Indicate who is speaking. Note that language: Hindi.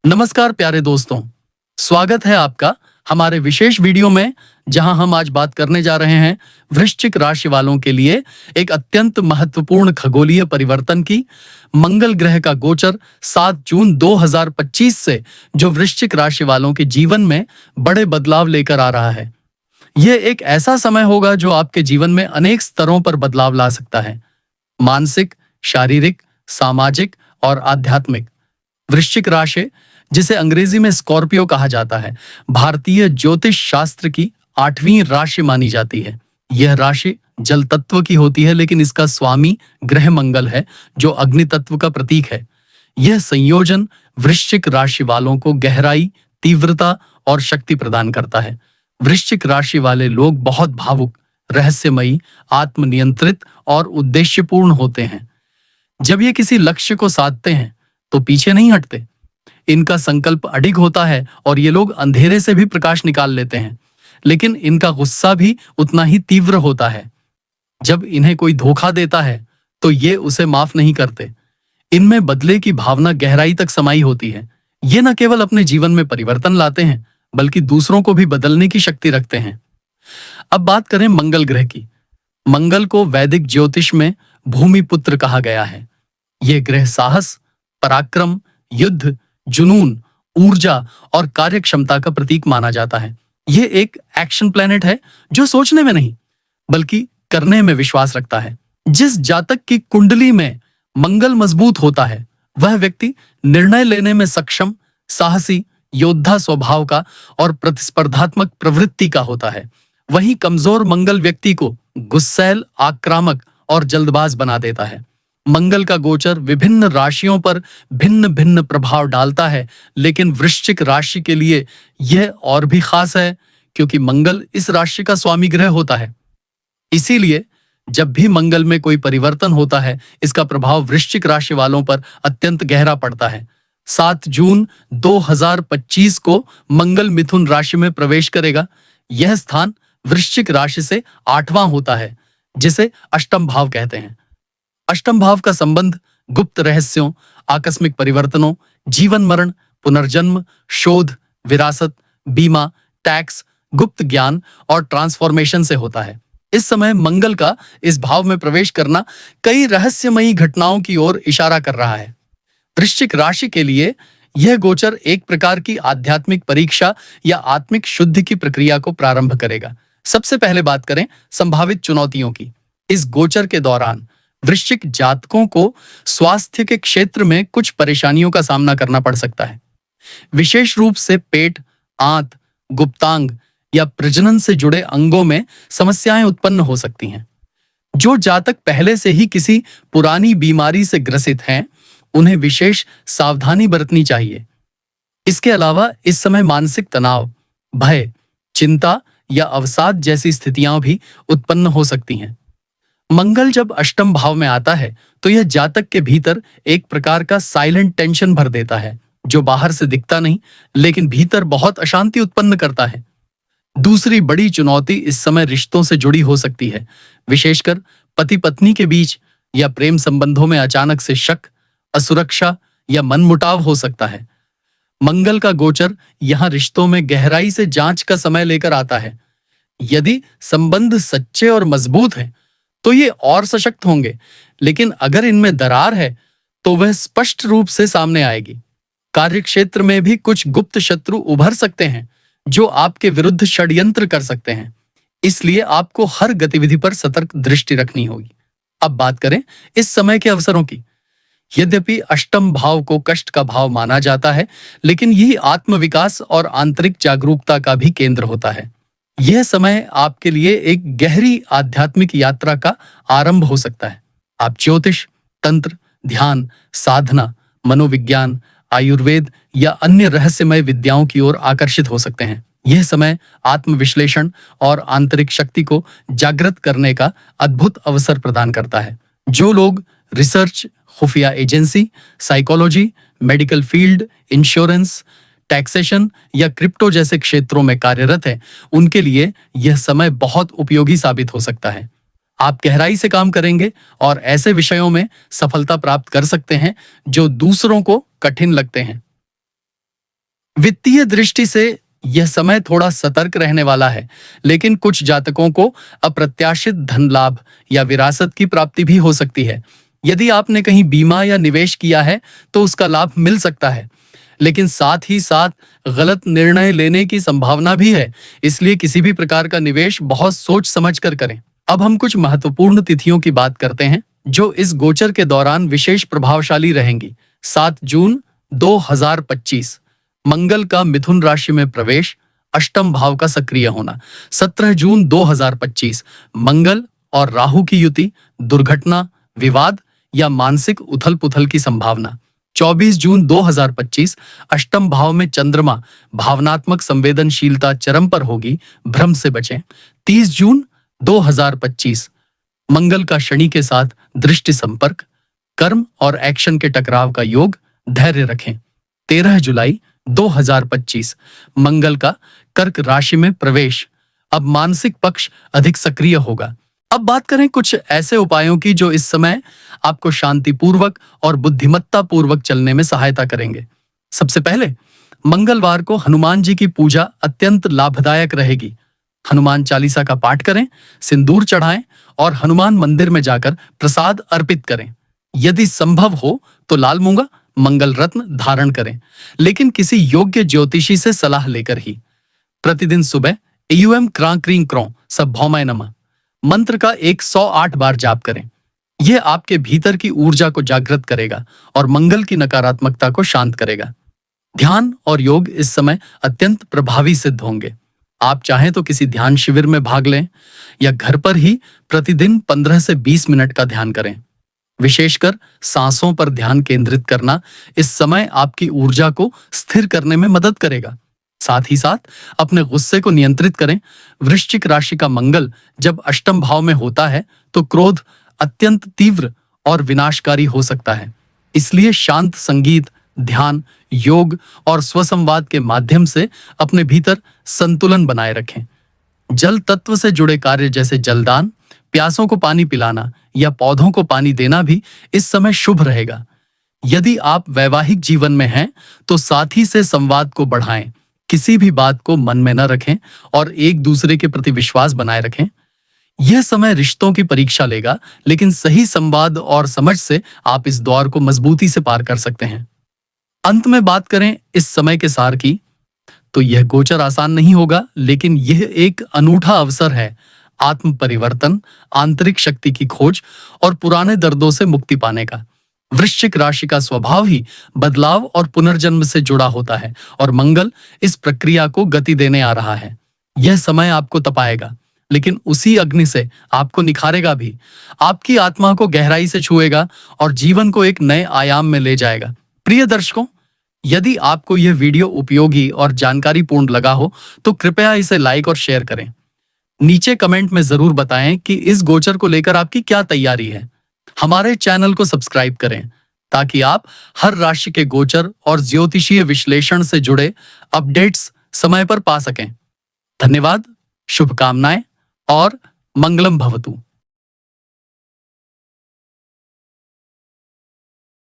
Speaker 1: नमस्कार प्यारे दोस्तों, स्वागत है आपका हमारे विशेष वीडियो में जहां हम आज बात करने जा रहे हैं वृश्चिक राशि वालों के लिए एक अत्यंत महत्वपूर्ण खगोलीय परिवर्तन की। मंगल ग्रह का गोचर 7 जून 2025 से जो वृश्चिक राशि वालों के जीवन में बड़े बदलाव लेकर आ रहा है। यह एक ऐसा समय होगा जो आपके जीवन में अनेक स्तरों पर बदलाव ला सकता है, मानसिक, शारीरिक, सामाजिक और आध्यात्मिक। वृश्चिक राशि, जिसे अंग्रेजी में स्कॉर्पियो कहा जाता है, भारतीय ज्योतिष शास्त्र की 8वीं राशि मानी जाती है। यह राशि जल तत्व की होती है, लेकिन इसका स्वामी ग्रह मंगल है जो अग्नि तत्व का प्रतीक है। यह संयोजन वृश्चिक राशि वालों को गहराई, तीव्रता और शक्ति प्रदान करता है। वृश्चिक राशि वाले लोग बहुत भावुक, रहस्यमयी, आत्मनियंत्रित और उद्देश्यपूर्ण होते हैं। जब ये किसी लक्ष्य को साधते हैं तो पीछे नहीं हटते। इनका संकल्प अडिग होता है और ये लोग अंधेरे से भी प्रकाश निकाल लेते हैं, लेकिन इनका गुस्सा भी उतना ही तीव्र होता है। जब इन्हें कोई धोखा देता है तो ये उसे माफ नहीं करते। इनमें बदले की भावना गहराई तक समाई होती है। ये न केवल अपने जीवन में परिवर्तन लाते हैं, बल्कि दूसरों को भी बदलने की शक्ति रखते हैं। अब बात करें मंगल ग्रह की। मंगल को वैदिक ज्योतिष में भूमिपुत्र कहा गया है। यह ग्रह साहस, पराक्रम, युद्ध, जुनून, ऊर्जा और कार्यक्षमता का प्रतीक माना जाता है। यह एक एक्शन प्लैनेट है जो सोचने में नहीं बल्कि करने में विश्वास रखता है। जिस जातक की कुंडली में मंगल मजबूत होता है, वह व्यक्ति निर्णय लेने में सक्षम, साहसी, योद्धा स्वभाव का और प्रतिस्पर्धात्मक प्रवृत्ति का होता है। वहीं कमजोर मंगल व्यक्ति को गुस्सैल, आक्रामक और जल्दबाज बना देता है। मंगल का गोचर विभिन्न राशियों पर भिन्न भिन्न प्रभाव डालता है, लेकिन वृश्चिक राशि के लिए यह और भी खास है क्योंकि मंगल इस राशि का स्वामी ग्रह होता है। इसीलिए जब भी मंगल में कोई परिवर्तन होता है, इसका प्रभाव वृश्चिक राशि वालों पर अत्यंत गहरा पड़ता है। 7 जून 2025 को मंगल मिथुन राशि में प्रवेश करेगा। यह स्थान वृश्चिक राशि से 8वां होता है, जिसे अष्टम भाव कहते हैं। अष्टम भाव का संबंध गुप्त रहस्यों, आकस्मिक परिवर्तनों, जीवन मरण, पुनर्जन्म, शोध, विरासत, बीमा, टैक्स, गुप्त ज्ञान और ट्रांसफॉर्मेशन से होता है। इस समय मंगल का इस भाव में प्रवेश करना कई रहस्यमयी घटनाओं की ओर इशारा कर रहा है। वृश्चिक राशि के लिए यह गोचर एक प्रकार की आध्यात्मिक परीक्षा या आत्मिक शुद्धि की प्रक्रिया को प्रारंभ करेगा। सबसे पहले बात करें संभावित चुनौतियों की। इस गोचर के दौरान वृश्चिक जातकों को स्वास्थ्य के क्षेत्र में कुछ परेशानियों का सामना करना पड़ सकता है। विशेष रूप से पेट, आंत, गुप्तांग या प्रजनन से जुड़े अंगों में समस्याएं उत्पन्न हो सकती हैं। जो जातक पहले से ही किसी पुरानी बीमारी से ग्रसित हैं, उन्हें विशेष सावधानी बरतनी चाहिए। इसके अलावा इस समय मानसिक तनाव, भय, चिंता या अवसाद जैसी स्थितियां भी उत्पन्न हो सकती हैं। मंगल जब अष्टम भाव में आता है तो यह जातक के भीतर एक प्रकार का साइलेंट टेंशन भर देता है, जो बाहर से दिखता नहीं लेकिन भीतर बहुत अशांति उत्पन्न करता है। दूसरी बड़ी चुनौती इस समय रिश्तों से जुड़ी हो सकती है, विशेषकर पति पत्नी के बीच या प्रेम संबंधों में अचानक से शक, असुरक्षा या मनमुटाव हो सकता है। मंगल का गोचर यहाँ रिश्तों में गहराई से जांच का समय लेकर आता है। यदि संबंध सच्चे और मजबूत हैं तो ये और सशक्त होंगे, लेकिन अगर इनमें दरार है तो वह स्पष्ट रूप से सामने आएगी। कार्यक्षेत्र में भी कुछ गुप्त शत्रु उभर सकते हैं जो आपके विरुद्ध षड्यंत्र कर सकते हैं। इसलिए आपको हर गतिविधि पर सतर्क दृष्टि रखनी होगी। अब बात करें इस समय के अवसरों की। यद्यपि अष्टम भाव को कष्ट का भाव माना जाता है, लेकिन यही आत्मविकास और आंतरिक जागरूकता का भी केंद्र होता है। यह समय आपके लिए एक गहरी आध्यात्मिक यात्रा का आरंभ हो सकता है। आप ज्योतिष, तंत्र, ध्यान, साधना, मनोविज्ञान, आयुर्वेद या अन्य रहस्यमय विद्याओं की ओर आकर्षित हो सकते हैं। यह समय आत्मविश्लेषण और आंतरिक शक्ति को जागृत करने का अद्भुत अवसर प्रदान करता है। जो लोग रिसर्च, खुफिया agency, psychology, medical field, insurance, taxation या क्रिप्टो जैसे क्षेत्रों में कार्यरत है, उनके लिए यह समय बहुत उपयोगी साबित हो सकता है। आप गहराई से काम करेंगे और ऐसे विषयों में सफलता प्राप्त कर सकते हैं जो दूसरों को कठिन लगते हैं। वित्तीय दृष्टि से यह समय थोड़ा सतर्क रहने वाला है, लेकिन कुछ जातकों को अप्रत्याशित धन लाभ या विरासत की प्राप्ति भी हो सकती है। यदि आपने कहीं बीमा या निवेश किया है तो उसका लाभ मिल सकता है, लेकिन साथ ही साथ गलत निर्णय लेने की संभावना भी है। इसलिए किसी भी प्रकार का निवेश बहुत सोच समझ कर करें। अब हम कुछ महत्वपूर्ण तिथियों की बात करते हैं जो इस गोचर के दौरान विशेष प्रभावशाली रहेंगी। 7 जून 2025 मंगल का मिथुन राशि में प्रवेश, अष्टम भाव का सक्रिय होना। 17 जून 2025 मंगल और राहु की युति, दुर्घटना, विवाद या मानसिक उथल पुथल की संभावना। 24 जून 2025 अष्टम भाव में चंद्रमा, भावनात्मक संवेदनशीलता चरम पर होगी, भ्रम से बचें। 30 जून 2025 मंगल का शनि के साथ दृष्टि संपर्क, कर्म और एक्शन के टकराव का योग, धैर्य रखें। 13 जुलाई 2025 मंगल का कर्क राशि में प्रवेश, अब मानसिक पक्ष अधिक सक्रिय होगा। अब बात करें कुछ ऐसे उपायों की जो इस समय आपको शांतिपूर्वक और बुद्धिमत्ता पूर्वक चलने में सहायता करेंगे। सबसे पहले मंगलवार को हनुमान जी की पूजा अत्यंत लाभदायक रहेगी। हनुमान चालीसा का पाठ करें, सिंदूर चढ़ाएं और हनुमान मंदिर में जाकर प्रसाद अर्पित करें। यदि संभव हो तो लाल मूंगा, मंगल रत्न धारण करें, लेकिन किसी योग्य ज्योतिषी से सलाह लेकर ही। प्रतिदिन सुबह एयूएम क्रां क्रीं क्रों सद्भौमय नमः मंत्र का 108 बार जाप करें। यह आपके भीतर की ऊर्जा को जागृत करेगा और मंगल की नकारात्मकता को शांत करेगा। ध्यान और योग इस समय अत्यंत प्रभावी सिद्ध होंगे। आप चाहें तो किसी ध्यान शिविर में भाग लें या घर पर ही प्रतिदिन 15 से 20 मिनट का ध्यान करें। विशेषकर सांसों पर ध्यान केंद्रित करना इस समय आपकी ऊर्जा को स्थिर करने में मदद करेगा। साथ ही साथ अपने गुस्से को नियंत्रित करें। वृश्चिक राशि का मंगल जब अष्टम भाव में होता है तो क्रोध अत्यंत तीव्र और विनाशकारी हो सकता है। इसलिए शांत संगीत, ध्यान, योग और स्वसंवाद के माध्यम से अपने भीतर संतुलन बनाए रखें। जल तत्व से जुड़े कार्य जैसे जलदान, प्यासों को पानी पिलाना या पौधों को पानी देना भी इस समय शुभ रहेगा। यदि आप वैवाहिक जीवन में हैं तो साथी से संवाद को बढ़ाएं, किसी भी बात को मन में न रखें और एक दूसरे के प्रति विश्वास बनाए रखें। यह समय रिश्तों की परीक्षा लेगा, लेकिन सही संवाद और समझ से आप इस दौर को मजबूती से पार कर सकते हैं। अंत में बात करें इस समय के सार की, तो यह गोचर आसान नहीं होगा, लेकिन यह एक अनूठा अवसर है आत्म परिवर्तन, आंतरिक शक्ति की खोज और पुराने दर्दों से मुक्ति पाने का। वृश्चिक राशि का स्वभाव ही बदलाव और पुनर्जन्म से जुड़ा होता है और मंगल इस प्रक्रिया को गति देने आ रहा है। यह समय आपको तपाएगा, लेकिन उसी अग्नि से आपको निखारेगा भी। आपकी आत्मा को गहराई से छुएगा और जीवन को एक नए आयाम में ले जाएगा। प्रिय दर्शकों, यदि आपको यह वीडियो उपयोगी और जानकारीपूर्ण लगा हो तो कृपया इसे लाइक और शेयर करें। नीचे कमेंट में जरूर बताएं कि इस गोचर को लेकर आपकी क्या तैयारी है। हमारे चैनल को सब्सक्राइब करें ताकि आप हर राशि के गोचर और ज्योतिषीय विश्लेषण से जुड़े अपडेट्स समय पर पा सकें। धन्यवाद, शुभकामनाएं और मंगलम भवतु।